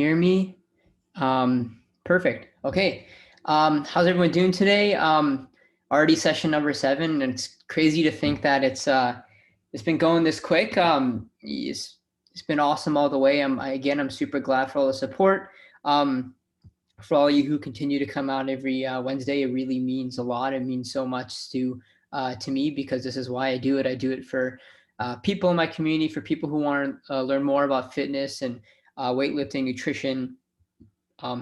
hear me? Perfect. Okay. How's everyone doing today? Already session number 7, and it's crazy to think that it's been going this quick. It's been awesome all the way. I'm super glad for all the support. For all you who continue to come out every Wednesday, it really means a lot. It means so much to me, because this is why I do it. I do it for people in my community, for people who want to learn more about fitness and weightlifting, nutrition,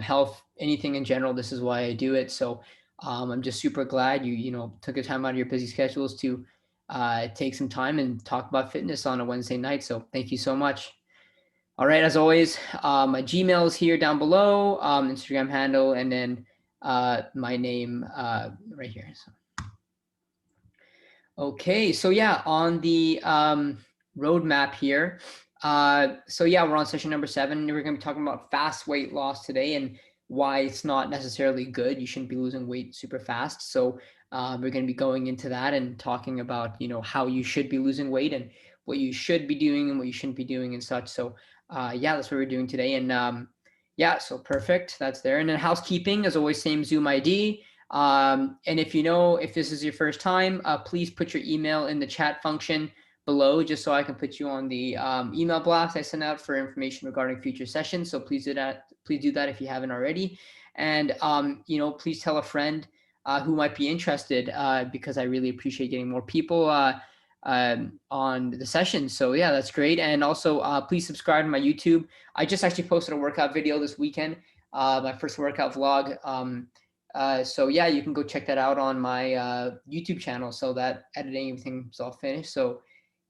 health, anything in general. This is why I do it. So I'm just super glad you took the time out of your busy schedules to take some time and talk about fitness on a Wednesday night. So thank you so much. All right, as always, my Gmail is here down below, Instagram handle, and then my name right here. So. Okay, so yeah, on the roadmap here. So yeah, we're on session number 7. We're going to be talking about fast weight loss today and why it's not necessarily good. You shouldn't be losing weight super fast. So we're going to be going into that and talking about how you should be losing weight and what you should be doing and what you shouldn't be doing and such. So yeah, that's what we're doing today. And yeah, so perfect. That's there. And then housekeeping, as always, same Zoom ID. And if this is your first time, please put your email in the chat function below, just so I can put you on the email blast I send out for information regarding future sessions. So please do that. Please do that if you haven't already. And please tell a friend who might be interested, because I really appreciate getting more people on the session. So yeah, that's great. And also please subscribe to my YouTube. I just actually posted a workout video this weekend, my first workout vlog. So yeah, you can go check that out on my YouTube channel. So that editing, everything's all finished. So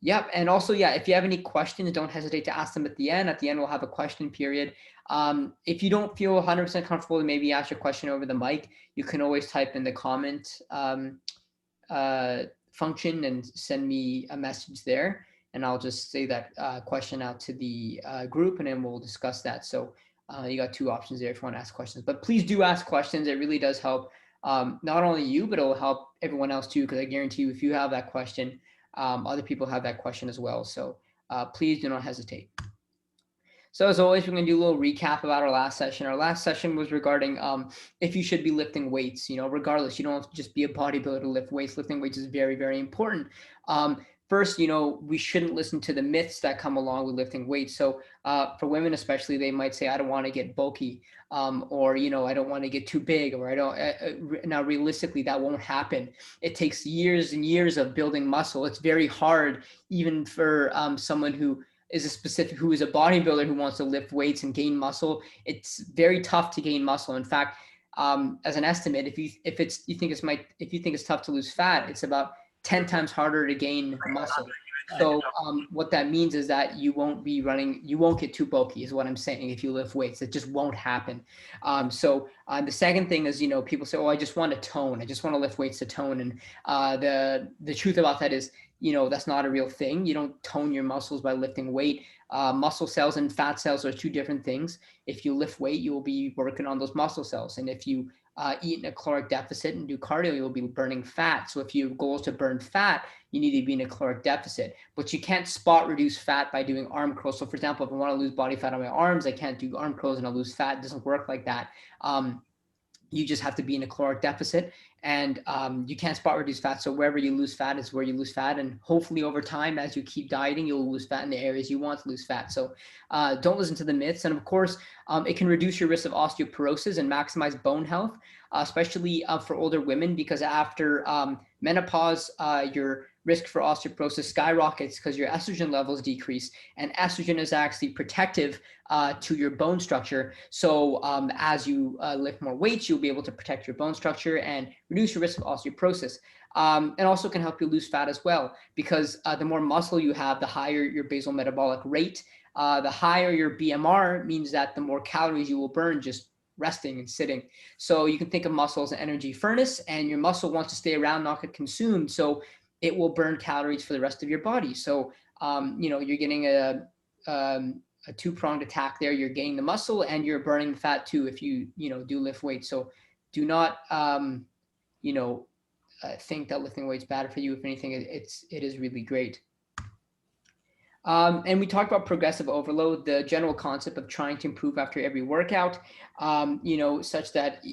yep. And also, yeah, if you have any questions, don't hesitate to ask them at the end. At the end, we'll have a question period. If you don't feel 100% comfortable to maybe ask your question over the mic, you can always type in the comment function and send me a message there. And I'll just say that question out to the group, and then we'll discuss that. So you got 2 options there if you want to ask questions. But please do ask questions. It really does help not only you, but it'll help everyone else too, because I guarantee you, if you have that question, other people have that question as well. So please do not hesitate. So as always, we're going to do a little recap about our last session. Our last session was regarding if you should be lifting weights. Regardless, you don't have to just be a bodybuilder to lift weights. Lifting weights is very, very important. First, we shouldn't listen to the myths that come along with lifting weights. So for women especially, they might say, I don't want to get bulky, or, I don't want to get too big, or I don't. Now, realistically, that won't happen. It takes years and years of building muscle. It's very hard, even for someone who is a bodybuilder who wants to lift weights and gain muscle. It's very tough to gain muscle. In fact, as an estimate, if you think it's tough to lose fat, it's about 10 times harder to gain muscle. So what that means is that you won't get too bulky, is what I'm saying. If you lift weights, it just won't happen. So the second thing is, people say, oh, I just want to tone. I just want to lift weights to tone. And the truth about that is, that's not a real thing. You don't tone your muscles by lifting weight. Muscle cells and fat cells are 2 different things. If you lift weight, you will be working on those muscle cells. And if you eat in a caloric deficit and do cardio, you'll be burning fat. So if your goal is to burn fat, you need to be in a caloric deficit. But you can't spot reduce fat by doing arm curls. So for example, if I want to lose body fat on my arms, I can't do arm curls and I'll lose fat. It doesn't work like that. You just have to be in a caloric deficit, and you can't spot reduce fat. So wherever you lose fat is where you lose fat. And hopefully over time, as you keep dieting, you'll lose fat in the areas you want to lose fat. So don't listen to the myths. And of course, it can reduce your risk of osteoporosis and maximize bone health, especially for older women, because after menopause, your risk for osteoporosis skyrockets because your estrogen levels decrease, and estrogen is actually protective to your bone structure. So as you lift more weights, you'll be able to protect your bone structure and reduce your risk of osteoporosis. And also can help you lose fat as well, because the more muscle you have, the higher your basal metabolic rate. The higher your BMR means that the more calories you will burn just resting and sitting. So you can think of muscle as an energy furnace, and your muscle wants to stay around, not get consumed. So it will burn calories for the rest of your body. So, you're getting a 2-pronged attack there. You're gaining the muscle and you're burning the fat too, if you do lift weights. So do not, think that lifting weights bad for you. If anything, it is really great. And we talked about progressive overload, the general concept of trying to improve after every workout, such that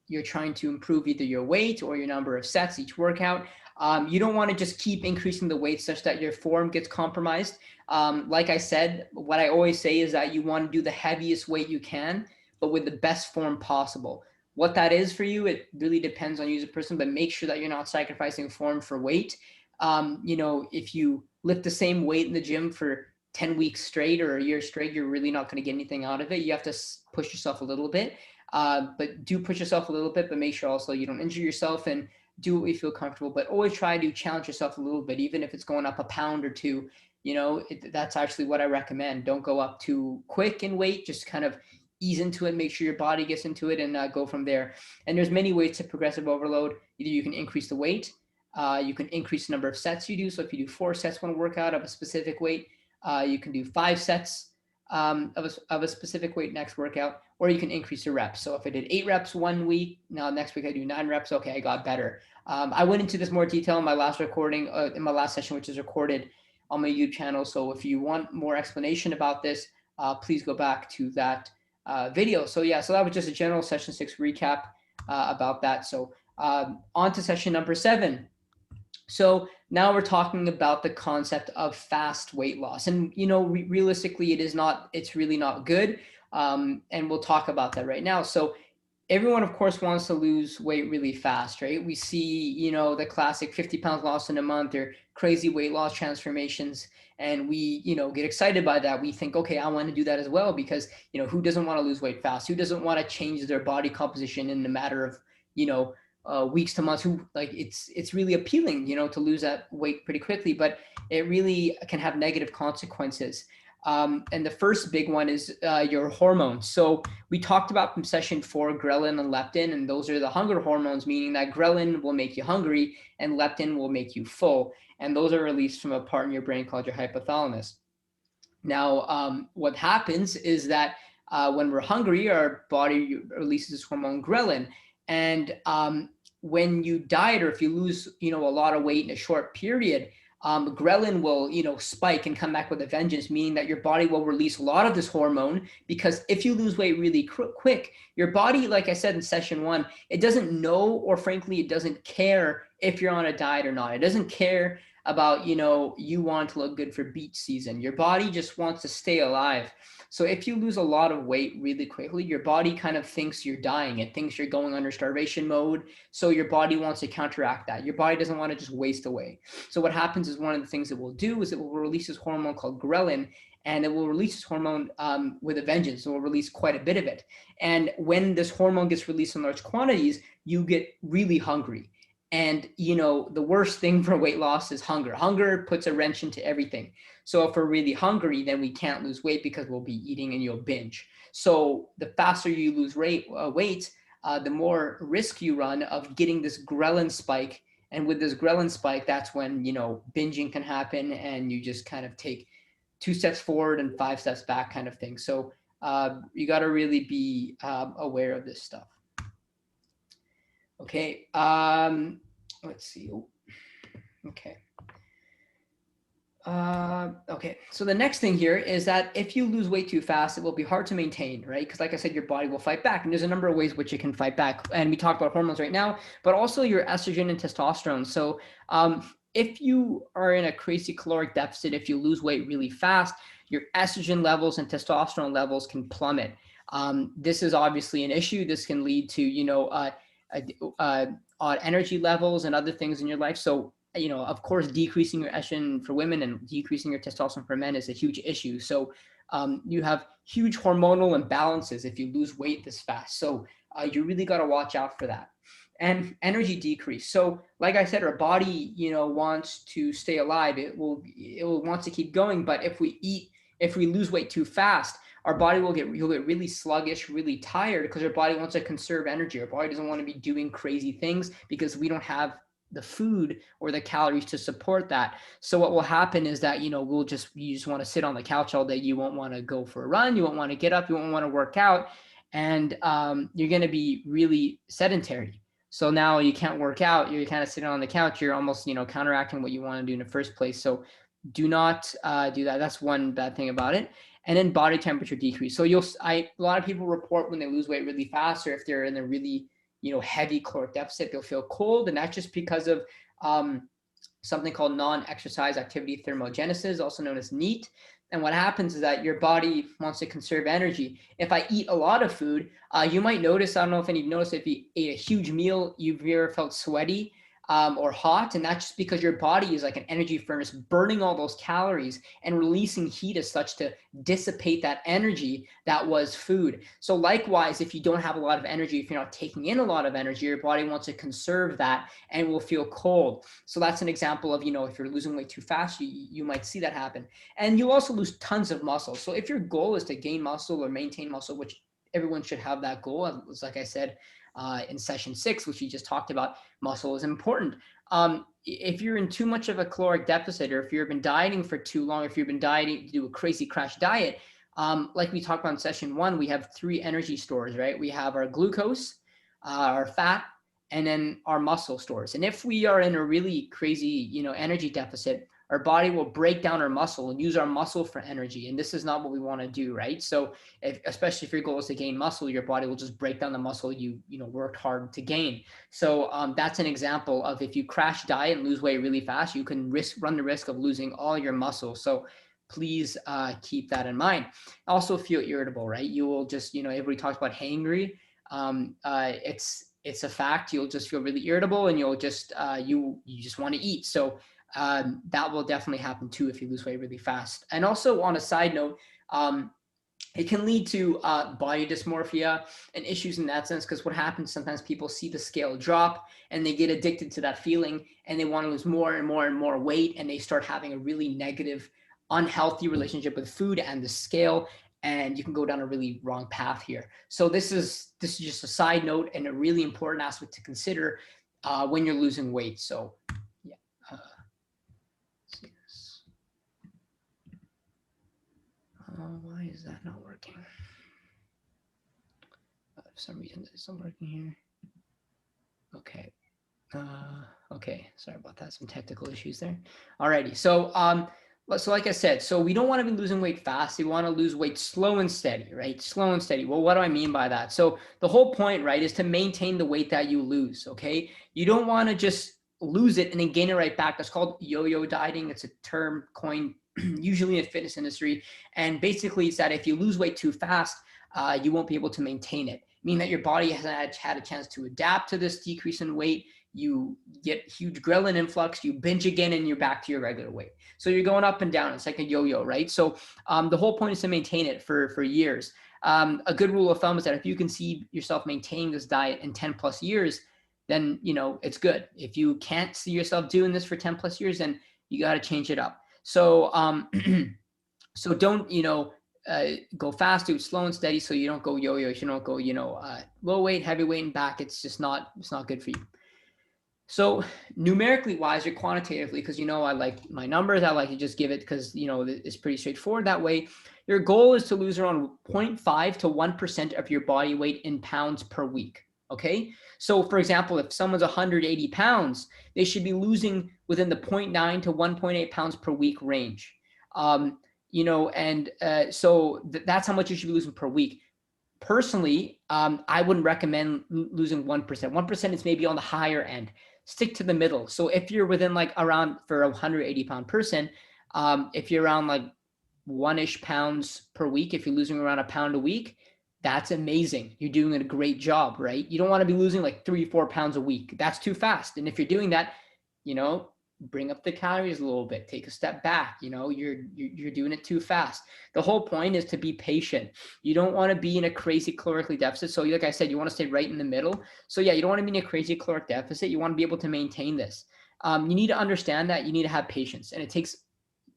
you're trying to improve either your weight or your number of sets each workout. You don't want to just keep increasing the weight such that your form gets compromised. Like I said, what I always say is that you want to do the heaviest weight you can, but with the best form possible. What that is for you, it really depends on you as a person, but make sure that you're not sacrificing form for weight. If you lift the same weight in the gym for 10 weeks straight or a year straight, you're really not going to get anything out of it. You have to push yourself a little bit, but do push yourself a little bit, but make sure also you don't injure yourself, and do what you feel comfortable, but always try to challenge yourself a little bit, even if it's going up a pound or two. That's actually what I recommend. Don't go up too quick in weight, just kind of ease into it, make sure your body gets into it, and go from there. And there's many ways to progressive overload. Either you can increase the weight, you can increase the number of sets you do. So if you do 4 sets one workout of a specific weight, you can do 5 sets of a specific weight next workout, or you can increase your reps. So if I did 8 reps one week, now next week I do 9 reps, okay, I got better. I went into this more detail in my last recording, in my last session, which is recorded on my YouTube channel. So if you want more explanation about this, please go back to that video. So yeah, so that was just a general session 6 recap about that. So on to session number 7. So now we're talking about the concept of fast weight loss, and realistically, it's really not good. And we'll talk about that right now. So everyone, of course, wants to lose weight really fast, right? We see, the classic 50 pounds lost in a month or crazy weight loss transformations. And we, get excited by that. We think, okay, I want to do that as well, because, who doesn't want to lose weight fast? Who doesn't want to change their body composition in a matter of, weeks to months? Who, like, it's really appealing, to lose that weight pretty quickly, but it really can have negative consequences. And the first big one is your hormones. So we talked about from session 4, ghrelin and leptin, and those are the hunger hormones, meaning that ghrelin will make you hungry and leptin will make you full. And those are released from a part in your brain called your hypothalamus. Now, what happens is that when we're hungry, our body releases this hormone ghrelin. And when you diet, or if you lose, a lot of weight in a short period, ghrelin will, spike and come back with a vengeance, meaning that your body will release a lot of this hormone, because if you lose weight really quick, your body, like I said in session 1, it doesn't know, or frankly, it doesn't care if you're on a diet or not. It doesn't care about, you want to look good for beach season. Your body just wants to stay alive. So if you lose a lot of weight really quickly, your body kind of thinks you're dying. It thinks you're going under starvation mode. So your body wants to counteract that. Your body doesn't want to just waste away. So what happens is, one of the things it will do is it will release this hormone called ghrelin, and it will release this hormone with a vengeance. It will release quite a bit of it. And when this hormone gets released in large quantities, you get really hungry. And, the worst thing for weight loss is hunger. Hunger puts a wrench into everything. So if we're really hungry, then we can't lose weight, because we'll be eating and you'll binge. So the faster you lose weight, the more risk you run of getting this ghrelin spike. And with this ghrelin spike, that's when, binging can happen, and you just kind of take 2 steps forward and 5 steps back kind of thing. So you got to really be aware of this stuff. Okay, let's see. Okay. Okay, so the next thing here is that if you lose weight too fast, it will be hard to maintain, right? Because like I said, your body will fight back, and there's a number of ways which it can fight back. And we talked about hormones right now, but also your estrogen and testosterone. So if you are in a crazy caloric deficit, if you lose weight really fast, your estrogen levels and testosterone levels can plummet. This is obviously an issue. This can lead to, odd energy levels and other things in your life. So, of course, decreasing your estrogen for women and decreasing your testosterone for men is a huge issue. So you have huge hormonal imbalances if you lose weight this fast. So you really got to watch out for that. And energy decrease. So like I said, our body, wants to stay alive. It will want to keep going. But if we lose weight too fast, our body you'll get really sluggish, really tired, because our body wants to conserve energy. Our body doesn't want to be doing crazy things, because we don't have the food or the calories to support that. So what will happen is that, you just want to sit on the couch all day. You won't want to go for a run. You won't want to get up. You won't want to work out. And you're going to be really sedentary. So now you can't work out. You're kind of sitting on the couch. You're almost, counteracting what you want to do in the first place. So do not do that. That's one bad thing about it. And then body temperature decrease. So a lot of people report when they lose weight really fast, or if they're in a really, heavy caloric deficit, they'll feel cold. And that's just because of something called non-exercise activity thermogenesis, also known as NEAT. And what happens is that your body wants to conserve energy. If I eat a lot of food, you might notice, I don't know if you've noticed, if you ate a huge meal, you've ever felt sweaty or hot, and that's just because your body is like an energy furnace, burning all those calories and releasing heat as such to dissipate that energy that was food. So likewise, if you don't have a lot of energy, if you're not taking in a lot of energy, your body wants to conserve that and will feel cold. So that's an example of, if you're losing weight too fast, you might see that happen. And you also lose tons of muscle. So if your goal is to gain muscle or maintain muscle, which everyone should have that goal, like I said, in session 6, which we just talked about, muscle is important. If you're in too much of a caloric deficit, or if you've been dieting for too long, if you've been dieting to do a crazy crash diet, like we talked about in session 1, we have 3 energy stores, right? We have our glucose, our fat, and then our muscle stores. And if we are in a really crazy, energy deficit, our body will break down our muscle and use our muscle for energy. And this is not what we want to do, right? So especially if your goal is to gain muscle, your body will just break down the muscle you worked hard to gain. So that's an example of, if you crash diet and lose weight really fast, you can run the risk of losing all your muscle. So please keep that in mind. Also feel irritable, right? You will just, everybody talks about hangry. It's a fact. You'll just feel really irritable, and you'll just, you just want to eat. So that will definitely happen too if you lose weight really fast. And also, on a side note, it can lead to body dysmorphia and issues in that sense, because what happens, sometimes people see the scale drop and they get addicted to that feeling, and they want to lose more and more and more weight, and they start having a really negative, unhealthy relationship with food and the scale, and you can go down a really wrong path here. So this is just a side note and a really important aspect to consider when you're losing weight. So yeah. Why is that not working? For some reason it's not working here. Okay. Okay, sorry about that. Some technical issues there. Alrighty. So like I said, so we don't want to be losing weight fast. We want to lose weight slow and steady, right? Slow and steady. Well, what do I mean by that? So the whole point, right, is to maintain the weight that you lose. Okay. You don't want to just lose it and then gain it right back. That's called yo-yo dieting. It's a term coined usually in the fitness industry. And basically it's that if you lose weight too fast, you won't be able to maintain it. Meaning that your body hasn't had a chance to adapt to this decrease in weight. You get huge ghrelin influx, you binge again, and you're back to your regular weight. So you're going up and down. It's like a yo-yo, right? So the whole point is to maintain it for years. A good rule of thumb is that if you can see yourself maintaining this diet in 10 plus years, then, it's good. If you can't see yourself doing this for 10 plus years, then you got to change it up. So, so don't, go fast, do it slow and steady, so you don't go yo-yo, you don't go, low weight, heavy weight, and back. It's not good for you. So numerically wise or quantitatively, because, I like my numbers, I like to just give it because, it's pretty straightforward that way. Your goal is to lose around 0.5 to 1% of your body weight in pounds per week. Okay. So for example, if someone's 180 pounds, they should be losing within the 0.9 to 1.8 pounds per week range. So that's how much you should be losing per week. Personally, I wouldn't recommend losing 1%. 1% is maybe on the higher end. Stick to the middle. So if you're within like around, for a 180 pound person, if you're around like 1-ish pounds per week, if you're losing around a pound a week, that's amazing. You're doing a great job, right? You don't want to be losing like 3-4 pounds a week. That's too fast. And if you're doing that, bring up the calories a little bit, take a step back. You're doing it too fast. The whole point is to be patient. You don't want to be in a crazy calorically deficit. So like I said, you want to stay right in the middle. So yeah, you don't want to be in a crazy caloric deficit. You want to be able to maintain this. You need to understand that you need to have patience, and it takes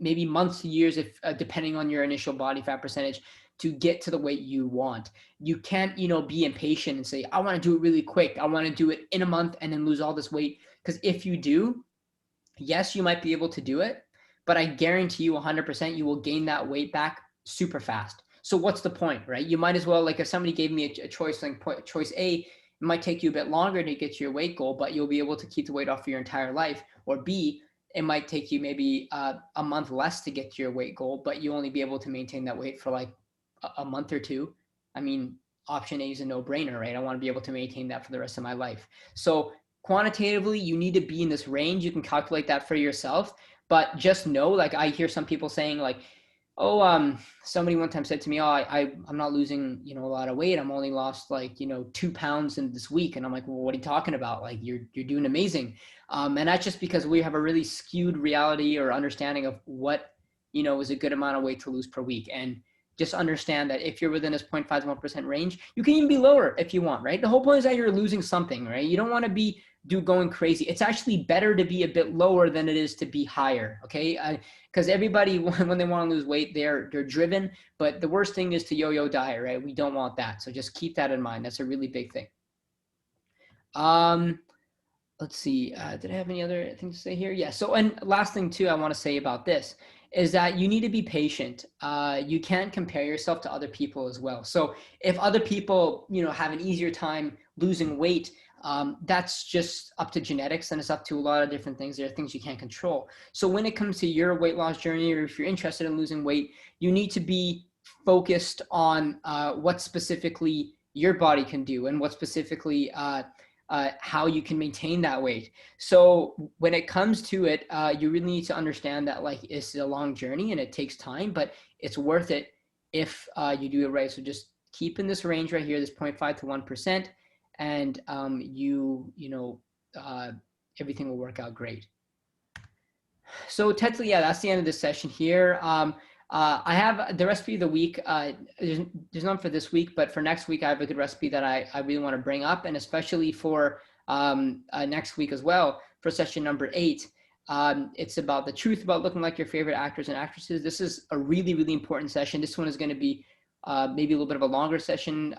maybe months to years, if depending on your initial body fat percentage, to get to the weight you want. You can't, be impatient and say, I want to do it really quick. I want to do it in a month and then lose all this weight. Because if you do, yes, you might be able to do it, but I guarantee you 100% you will gain that weight back super fast. So what's the point, right? You might as well, like if somebody gave me a choice, like choice A, it might take you a bit longer to get to your weight goal, but you'll be able to keep the weight off for your entire life. Or B, it might take you maybe a month less to get to your weight goal, but you only be able to maintain that weight for like a month or two. I mean, option A is a no-brainer, right? I want to be able to maintain that for the rest of my life. So quantitatively, you need to be in this range. You can calculate that for yourself, but just know, like I hear some people saying like, oh, somebody one time said to me, oh, I'm not losing, a lot of weight. I'm only lost like, 2 pounds in this week. And I'm like, well, what are you talking about? Like you're doing amazing. And that's just because we have a really skewed reality or understanding of what, is a good amount of weight to lose per week. And just understand that if you're within this 0.5 to 1% range, you can even be lower if you want, right? The whole point is that you're losing something, right? You don't want to be going crazy. It's actually better to be a bit lower than it is to be higher, okay? Because everybody, when they want to lose weight, they're driven, but the worst thing is to yo-yo diet, right? We don't want that. So just keep that in mind. That's a really big thing. Let's see. Did I have any other things to say here? Yeah. So, and last thing too, I want to say about this is that you need to be patient. You can't compare yourself to other people as well. So if other people, have an easier time losing weight, that's just up to genetics, and it's up to a lot of different things. There are things you can't control. So when it comes to your weight loss journey, or if you're interested in losing weight, you need to be focused on what specifically your body can do and what specifically how you can maintain that weight. So when it comes to it, you really need to understand that like it's a long journey and it takes time, but it's worth it if you do it right. So just keep in this range right here, this 0.5 to 1%, and everything will work out great. So technically, yeah, that's the end of this session here. I have the recipe of the week. There's none for this week, but for next week, I have a good recipe that I really want to bring up, and especially for next week as well, for session number 8. It's about the truth about looking like your favorite actors and actresses. This is a really, really important session. This one is going to be maybe a little bit of a longer session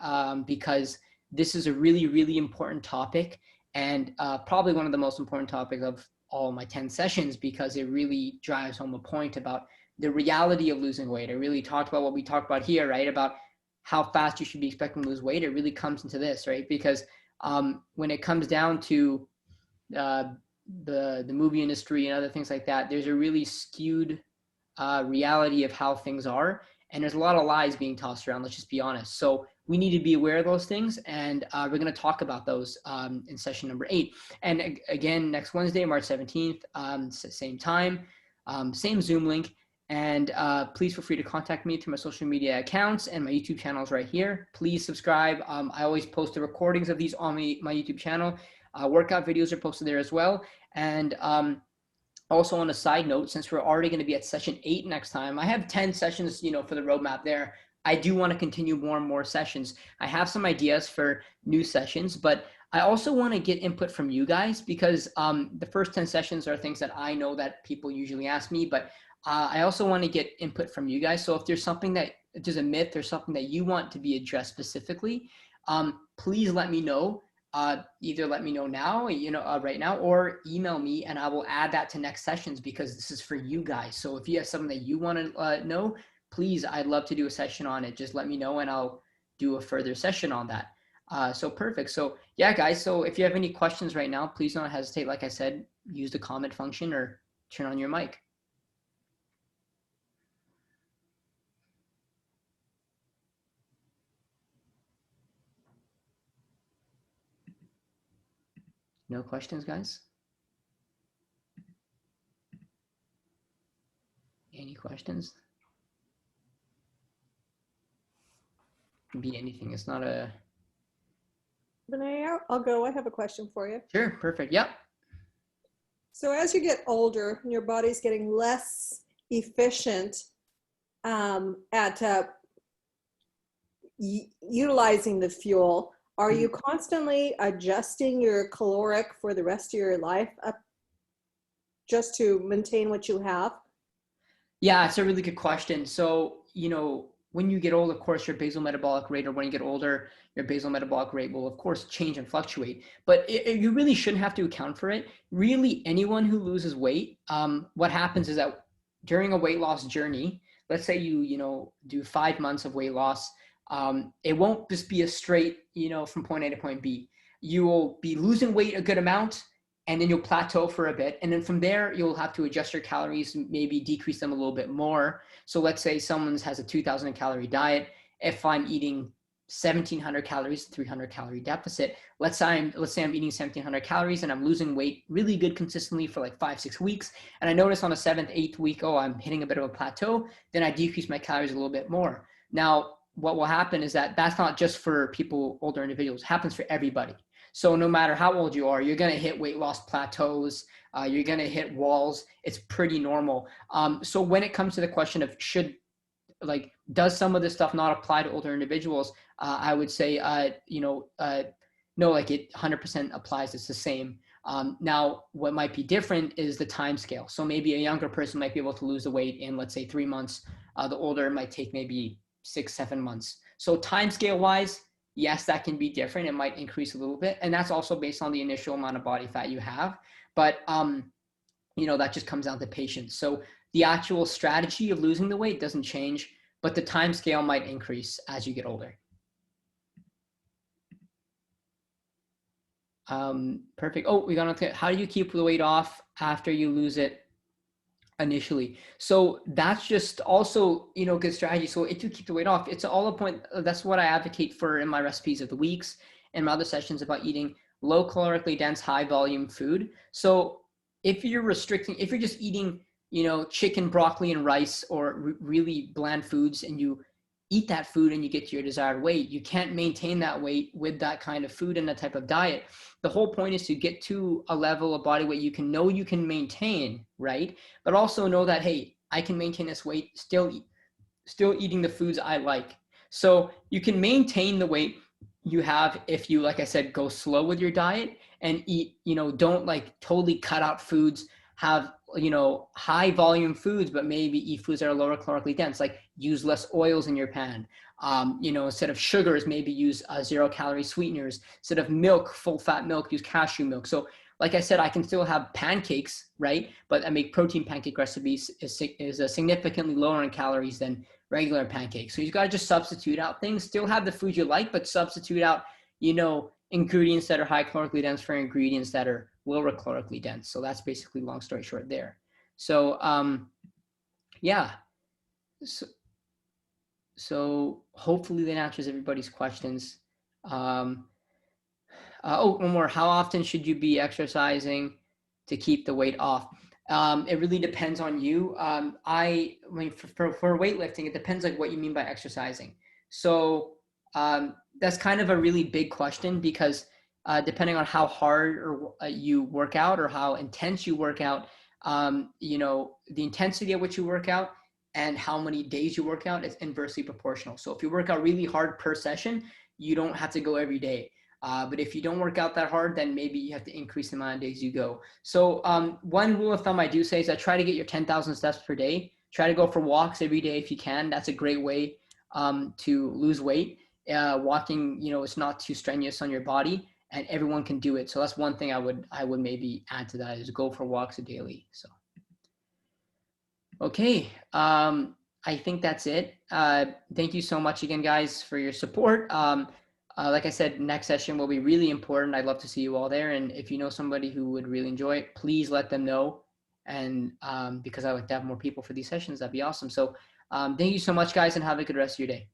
because this is a really, really important topic, and probably one of the most important topics of all my 10 sessions, because it really drives home a point about the reality of losing weight. I really talked about what we talked about here, right? About how fast you should be expecting to lose weight. It really comes into this, right? Because when it comes down to the movie industry and other things like that, there's a really skewed reality of how things are. And there's a lot of lies being tossed around, let's just be honest. So we need to be aware of those things. And we're going to talk about those in session number 8. And again, next Wednesday, March 17th, same time, same Zoom link. And please feel free to contact me through my social media accounts and my YouTube channels right here. Please subscribe. I always post the recordings of these on my YouTube channel. Workout videos are posted there as well. And also on a side note, since we're already going to be at session 8 next time, I have 10 sessions, for the roadmap there. I do want to continue more and more sessions. I have some ideas for new sessions, but I also want to get input from you guys, because the first 10 sessions are things that I know that people usually ask me, but I also want to get input from you guys. So if there's something there's a myth or something that you want to be addressed specifically, please let me know. Either let me know now, right now, or email me, and I will add that to next sessions, because this is for you guys. So if you have something that you want to know, please, I'd love to do a session on it. Just let me know and I'll do a further session on that. So perfect. So yeah, guys, so if you have any questions right now, please don't hesitate. Like I said, use the comment function or turn on your mic. No questions, guys? Any questions? Can be anything. It's not a... Renee, I'll go. I have a question for you. Sure, perfect. Yep. So as you get older, your body's getting less efficient at utilizing the fuel. Are you constantly adjusting your caloric for the rest of your life up just to maintain what you have? Yeah, it's a really good question. So, when you get old, of course, your basal metabolic rate, or when you get older, your basal metabolic rate will, of course, change and fluctuate. But you really shouldn't have to account for it. Really, anyone who loses weight, what happens is that during a weight loss journey, let's say you do 5 months of weight loss, it won't just be a straight, from point A to point B. You will be losing weight a good amount, and then you'll plateau for a bit. And then from there, you'll have to adjust your calories, maybe decrease them a little bit more. So let's say someone has a 2,000 calorie diet. If I'm eating 1,700 calories, 300 calorie deficit, let's say I'm eating 1,700 calories and I'm losing weight really good consistently for like 5-6 weeks. And I notice on the 7th, 8th week, oh, I'm hitting a bit of a plateau. Then I decrease my calories a little bit more. Now, what will happen is that that's not just for people, older individuals, it happens for everybody. So no matter how old you are, you're going to hit weight loss plateaus. You're going to hit walls. It's pretty normal. So when it comes to the question of does some of this stuff not apply to older individuals? I would say, no, like it 100% applies. It's the same. Now, what might be different is the time scale. So maybe a younger person might be able to lose the weight in, let's say, 3 months. The older might take maybe 6-7 months. So time scale wise, yes, that can be different. It might increase a little bit. And that's also based on the initial amount of body fat you have. But, that just comes down to patience. So the actual strategy of losing the weight doesn't change, but the time scale might increase as you get older. Perfect. Oh, we got on to how do you keep the weight off after you lose it initially? So that's just also, good strategy. So if you keep the weight off, it's all a point. That's what I advocate for in my recipes of the weeks and my other sessions about eating low calorically dense, high volume food. So if you're just eating, chicken, broccoli, and rice, or really bland foods, and you eat that food and you get to your desired weight, you can't maintain that weight with that kind of food and that type of diet. The whole point is to get to a level of body weight you can maintain, right? But also know that, hey, I can maintain this weight still eating the foods I like. So you can maintain the weight you have if you, like I said, go slow with your diet and eat, don't like totally cut out foods, have, high volume foods, but maybe eat foods that are lower calorically dense, like use less oils in your pan. Instead of sugars, maybe use 0 calorie sweeteners. Instead of milk, full fat milk, use cashew milk. So like I said, I can still have pancakes, right? But I make protein pancake recipes is significantly lower in calories than regular pancakes. So you've got to just substitute out things, still have the food you like, but substitute out, ingredients that are high calorically dense for ingredients that are lower calorically dense. So that's basically, long story short, there. So yeah. So hopefully that answers everybody's questions. One more. How often should you be exercising to keep the weight off? It really depends on you. For weightlifting, it depends like what you mean by exercising. So that's kind of a really big question, because depending on how hard or you work out or how intense you work out, the intensity at which you work out and how many days you work out is inversely proportional. So if you work out really hard per session, you don't have to go every day. But if you don't work out that hard, then maybe you have to increase the amount of days you go. So one rule of thumb I do say is that try to get your 10,000 steps per day. Try to go for walks every day if you can. That's a great way to lose weight. Walking, it's not too strenuous on your body, and everyone can do it. So that's one thing I would maybe add to that, is go for walks daily. So, okay. I think that's it. Thank you so much again, guys, for your support. Like I said, next session will be really important. I'd love to see you all there. And if you know somebody who would really enjoy it, please let them know. And because I like to have more people for these sessions, that'd be awesome. So thank you so much, guys, and have a good rest of your day.